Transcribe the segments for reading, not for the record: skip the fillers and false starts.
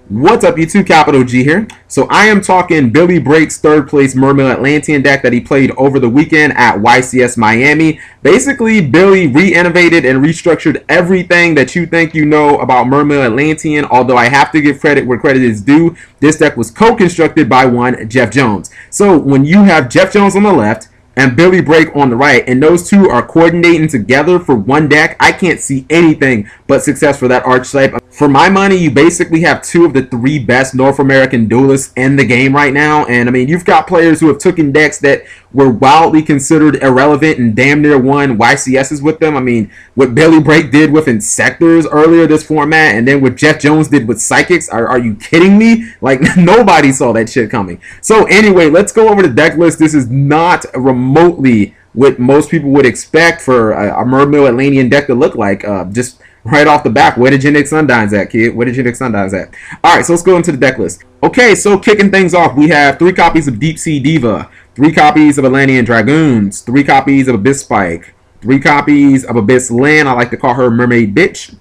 What's up, YouTube? Capital G here. So I am talking Billy Brake's third place Mermail Atlantean deck that he played over the weekend at YCS Miami. Basically, Billy re-innovated and restructured everything that you think you know about Mermail Atlantean, although I have to give credit where credit is due. This deck was co-constructed by one Jeff Jones. So when you have Jeff Jones on the left and Billy Brake on the right, and those two are coordinating together for one deck, I can't see anything but success for that archetype. For my money, you basically have two of the three best North American duelists in the game right now. And I mean, you've got players who have taken decks that were wildly considered irrelevant and damn near won YCSs with them. I mean, what Billy Brake did with Insectors earlier this format, and then what Jeff Jones did with Psychics. Are you kidding me? Like, nobody saw that shit coming. So anyway, let's go over the deck list. This is not remotely what most people would expect for a Mermail Atlantean deck to look like. Just right off the back, where did your Nick Sundines at, kid? Where did your Nick Sundines at? Alright, so let's go into the deck list. Okay, so kicking things off, we have 3 copies of Deep Sea Diva, 3 copies of Atlantean Dragoons, 3 copies of Abyss Spike, 3 copies of Abyss Lynn, I like to call her Mermaid Bitch,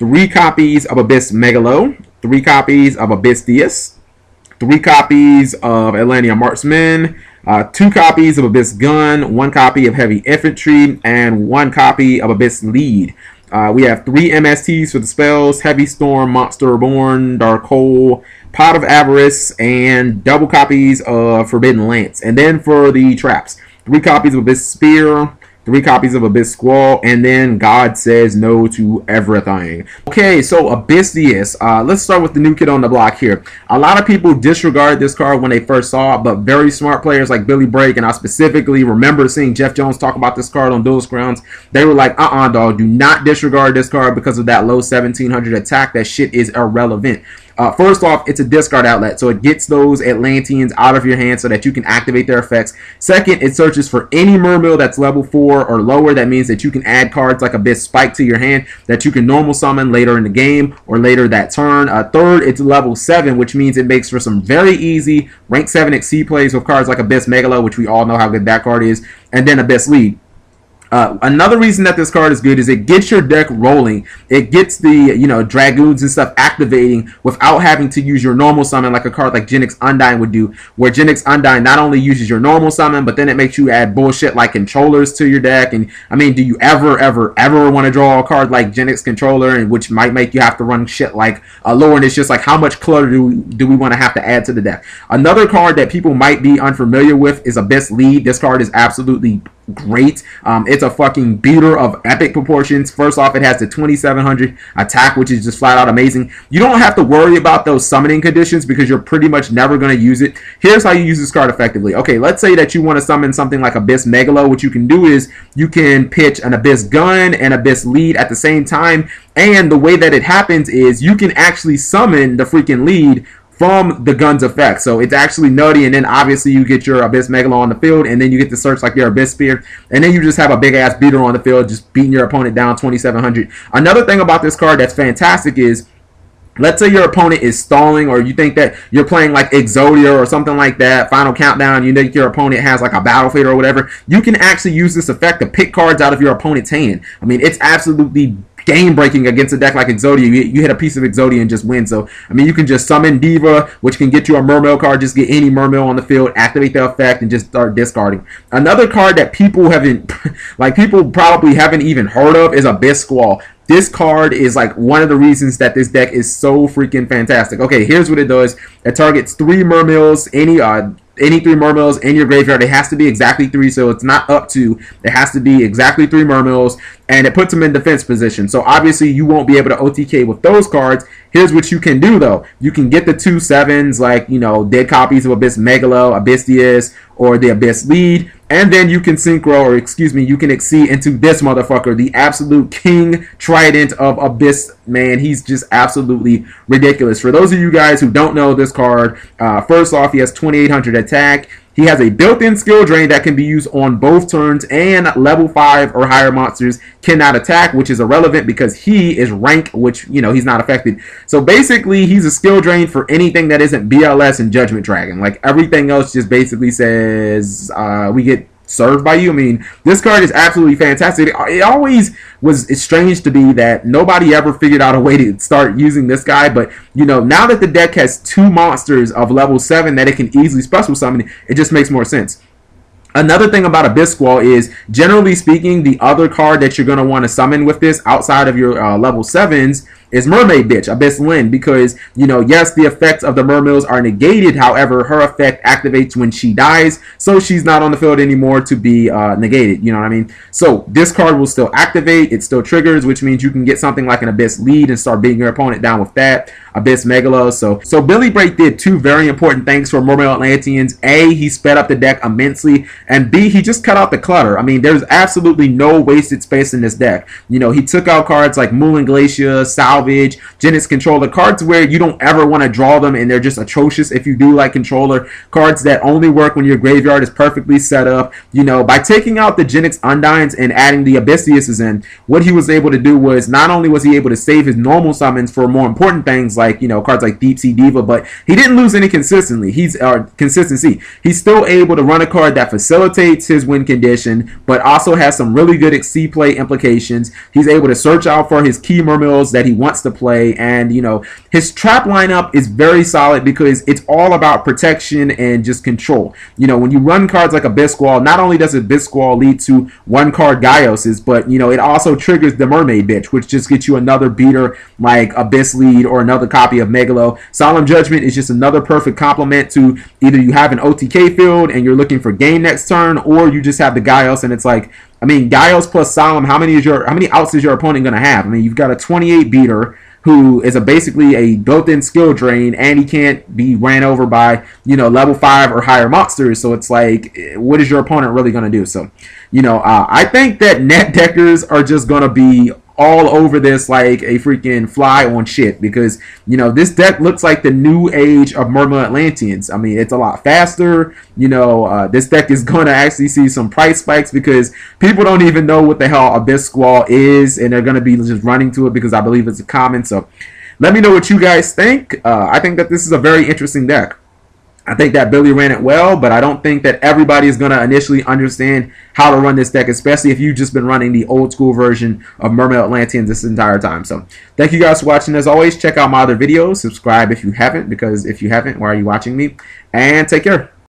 3 copies of Abyss Megalo, 3 copies of AbyssGaias, 3 copies of Atlantean Marksman, 2 copies of Abyss Gun, 1 copy of Heavy Infantry, and 1 copy of Abyss Lead. We have 3 MSTs for the spells: Heavy Storm, Monster Reborn, Dark Hole, Pot of Avarice, and double copies of Forbidden Lance. And then for the traps, 3 copies of Abyss Spear, 3 copies of Abyss Squall, and then God Says No to Everything. Okay, so AbyssGaias. Let's start with the new kid on the block here. A lot of people disregard this card when they first saw it, but very smart players like Billy Brake, and I specifically remember seeing Jeff Jones talk about this card on Duelist Grounds. They were like, dog, do not disregard this card because of that low 1700 attack. That shit is irrelevant. First off, it's a discard outlet, so it gets those Atlanteans out of your hand so that you can activate their effects. Second, it searches for any Mermail that's level 4 or lower. That means that you can add cards like Abyss Spike to your hand that you can normal summon later in the game or later that turn. Third, it's level 7, which means it makes for some very easy rank 7 Exceed plays with cards like Abyss Megalo, which we all know how good that card is, and then Abyss Lead. Another reason that this card is good is it gets your deck rolling. It gets the, Dragoons and stuff activating without having to use your normal summon like a card like Genix Undyne would do, where Genix Undyne not only uses your normal summon, but then it makes you add bullshit like controllers to your deck. And I mean, do you ever want to draw a card like Genix Controller, and which might make you have to run shit like Allure, and it's just like, how much clutter do we want to have to add to the deck? Another card that people might be unfamiliar with is Abyss Lead. This card is absolutely great. It's a fucking beater of epic proportions. First off, it has the 2700 attack, which is just flat out amazing. You don't have to worry about those summoning conditions because you're pretty much never going to use it. Here's how you use this card effectively. Okay, let's say that you want to summon something like Abyss Megalo. What you can do is you can pitch an Abyss Gun and Abyss Lead at the same time, and the way that it happens is you can actually summon the freaking Lead from the gun's effect. So it's actually nutty, and then obviously you get your Abyss Megalo on the field, and then you get to search like your Abyss Spear, and then you just have a big ass beater on the field just beating your opponent down 2700. Another thing about this card that's fantastic is, let's say your opponent is stalling, or you think that you're playing like Exodia or something like that, Final Countdown, you think your opponent has like a Battle Fate or whatever, you can actually use this effect to pick cards out of your opponent's hand. I mean, it's absolutely game breaking against a deck like Exodia. You hit a piece of Exodia and just win. So I mean, you can just summon Diva, which can get you a Mermail card. Just get any Mermail on the field, activate the effect, and just start discarding. Another card that people haven't people probably haven't even heard of is Abyss Squall. This card is like one of the reasons that this deck is so freaking fantastic. Okay, here's what it does. It targets 3 Mermails, any 3 Mermails in your graveyard. It has to be exactly 3, so it's not up to. It has to be exactly 3 Mermails, and it puts them in defense position. So obviously you won't be able to OTK with those cards. Here's what you can do though. You can get the 2 7s, like, dead copies of Abyss Megalo, AbyssGaias, or the Abyss Lead, and then you can you can exceed into this motherfucker, the absolute king trident of Abyss. Man, he's just absolutely ridiculous. For those of you guys who don't know this card, first off, he has 2800 attack. He has a built-in skill drain that can be used on both turns, and level 5 or higher monsters cannot attack, which is irrelevant because he is rank, which, he's not affected. So basically, he's a skill drain for anything that isn't BLS and Judgment Dragon. Like, everything else just basically says we get served by you. I mean, this card is absolutely fantastic. It always was strange to me that nobody ever figured out a way to start using this guy, but you know, now that the deck has 2 monsters of level 7 that it can easily special summon, it just makes more sense. Another thing about Abyss Squall is, generally speaking, the other card that you're going to want to summon with this outside of your level 7s is Mermaid Bitch, Abyss Lyn, because, you know, yes, the effects of the Mermails are negated. However, her effect activates when she dies, so she's not on the field anymore to be negated, you know what I mean? So this card will still activate, it still triggers, which means you can get something like an Abyss Lead and start beating your opponent down with that, Abyss Megalo. So Billy Brake did 2 very important things for Mermail Atlanteans. A, he sped up the deck immensely, and B, he just cut out the clutter. I mean, there's absolutely no wasted space in this deck. You know, he took out cards like Moulin Glacier, Salvage, Genesis Controller, cards where you don't ever want to draw them and they're just atrocious if you do like Controller, cards that only work when your graveyard is perfectly set up. You know, by taking out the Genesis Undines and adding the AbyssGaias in, what he was able to do was, not only was he able to save his normal summons for more important things like, you know, cards like Deep Sea Diva, but he didn't lose any consistency. He's still able to run a card that facilitates his win condition, but also has some really good XC play implications. He's able to search out for his key Mermails that he wants to play, and you know, his trap lineup is very solid because it's all about protection and just control. You know, when you run cards like Abyss Squall, not only does Abyss Squall lead to 1-card Gaioses, but you know, it also triggers the Mermaid Bitch, which just gets you another beater like Abyss Lead or another copy of Megalo. Solemn Judgment is just another perfect complement to either you have an OTK field and you're looking for game next turn, or you just have the Gaios and it's like, I mean, Gaios plus Solemn, how many outs is your opponent going to have? I mean, you've got a 28 beater who is basically a built-in skill drain, and he can't be ran over by, you know, level 5 or higher monsters. So it's like, what is your opponent really going to do? So, you know, I think that net deckers are just going to be all over this like a freaking fly on shit, because you know, this deck looks like the new age of Mermail Atlanteans. I mean, it's a lot faster. You know, this deck is going to actually see some price spikes because people don't even know what the hell Abyss Squall is, and they're going to be just running to it because I believe it's a common. So let me know what you guys think. I think that this is a very interesting deck. I think that Billy ran it well, but I don't think that everybody is going to initially understand how to run this deck, especially if you've just been running the old school version of Mermail Atlanteans this entire time. So thank you guys for watching. As always, check out my other videos. Subscribe if you haven't, because if you haven't, why are you watching me? And take care.